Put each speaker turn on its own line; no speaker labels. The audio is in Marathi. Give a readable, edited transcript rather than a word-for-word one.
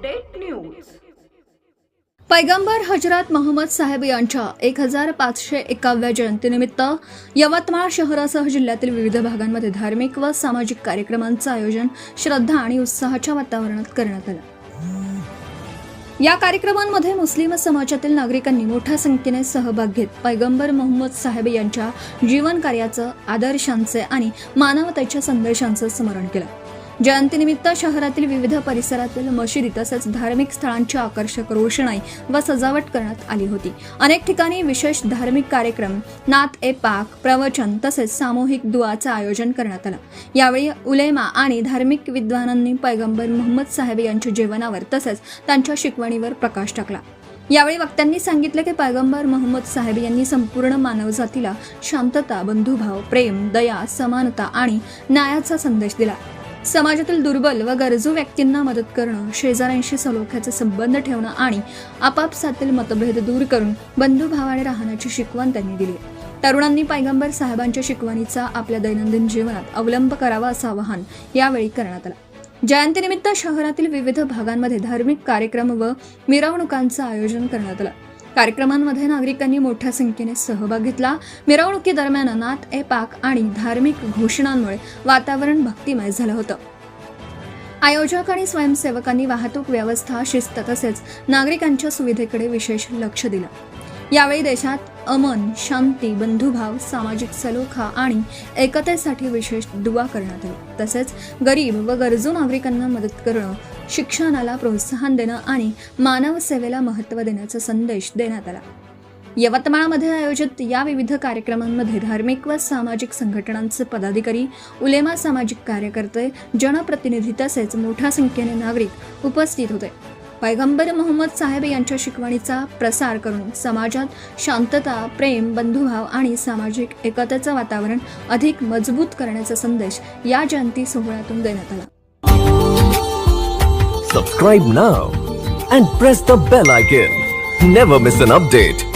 Update news.
पैगंबर हजरत मोहम्मद साहेब यांच्या 1501व्या जयंतीनिमित्त यवतमाळ शहरासह जिल्ह्यातील विविध भागांमध्ये धार्मिक व सामाजिक कार्यक्रमांचं आयोजन श्रद्धा आणि उत्साहाच्या वातावरणात करण्यात आलं। या कार्यक्रमांमध्ये मुस्लिम समाजातील नागरिकांनी मोठ्या संख्येने सहभाग घेत पैगंबर मोहम्मद साहेब यांच्या जीवन कार्याचं, आदर्शांचे आणि मानवतेच्या संदेशांचं स्मरण केलं। जयंतीनिमित्त शहरातील विविध परिसरातील मशिदी तसेच धार्मिक स्थळांची आकर्षक रोषणाई व सजावट करण्यात आली होती। अनेक ठिकाणी विशेष धार्मिक कार्यक्रम, नात-ए-पाक, प्रवचन तसेच सामूहिक दुआचं आयोजन करण्यात आलं। यावेळी उलेमा आणि धार्मिक विद्वानांनी पैगंबर मोहम्मद साहेब यांच्या जीवनावर तसेच त्यांच्या शिकवणीवर प्रकाश टाकला। यावेळी वक्त्यांनी सांगितले की पैगंबर मोहम्मद साहेब यांनी संपूर्ण मानवजातीला शांतता, बंधुभाव, प्रेम, दया, समानता आणि न्यायाचा संदेश दिला। समाजातील दुर्बल व गरजू व्यक्तींना मदत करणं, शेजाऱ्यांशी सलोख्याचे संबंध ठेवणं आणि आपापसातील मतभेद दूर करून बंधुभावाने राहण्याची शिकवण त्यांनी दिली। तरुणांनी पैगंबर साहेबांच्या शिकवणीचा आपल्या दैनंदिन जीवनात अवलंब करावा असं आवाहन यावेळी करण्यात आलं। जयंतीनिमित्त शहरातील विविध भागांमध्ये धार्मिक कार्यक्रम व मिरवणुकांचं आयोजन करण्यात आलं। कार्यक्रमांमध्ये नागरिकांनी मोठ्या संख्येने सहभाग घेतला। मिरवणुकीदरम्यान नात-ए-पाक आणि धार्मिक घोषणांमुळे वातावरण भक्तिमय झालं होतं। आयोजक आणि स्वयंसेवकांनी वाहतूक व्यवस्था, शिस्त तसेच नागरिकांच्या सुविधेकडे विशेष लक्ष दिलं। यावेळी देशात अमन, शांती, बंधुभाव, सामाजिक सलोखा आणि एकतेसाठी विशेष दुआ करण्यात आली। तसेच गरीब व गरजू नागरिकांना मदत करणं, शिक्षणाला प्रोत्साहन देणं आणि मानव सेवेला महत्त्व देण्याचा संदेश देण्यात आला। यवतमाळमध्ये आयोजित या विविध कार्यक्रमांमध्ये धार्मिक व सामाजिक संघटनांचे पदाधिकारी, उलेमा, सामाजिक कार्यकर्ते, जनप्रतिनिधी तसेच मोठ्या संख्येने नागरिक उपस्थित होते। पैगंबर मोहम्मद साहेब यांच्या शिकवणीचा प्रसार करून समाजात शांतता, प्रेम, बंधुभाव आणि सामाजिक एकतेचं वातावरण अधिक मजबूत करण्याचा संदेश या जयंती सोहळ्यातून देण्यात आला।
Subscribe now and press the bell icon. Never miss an update.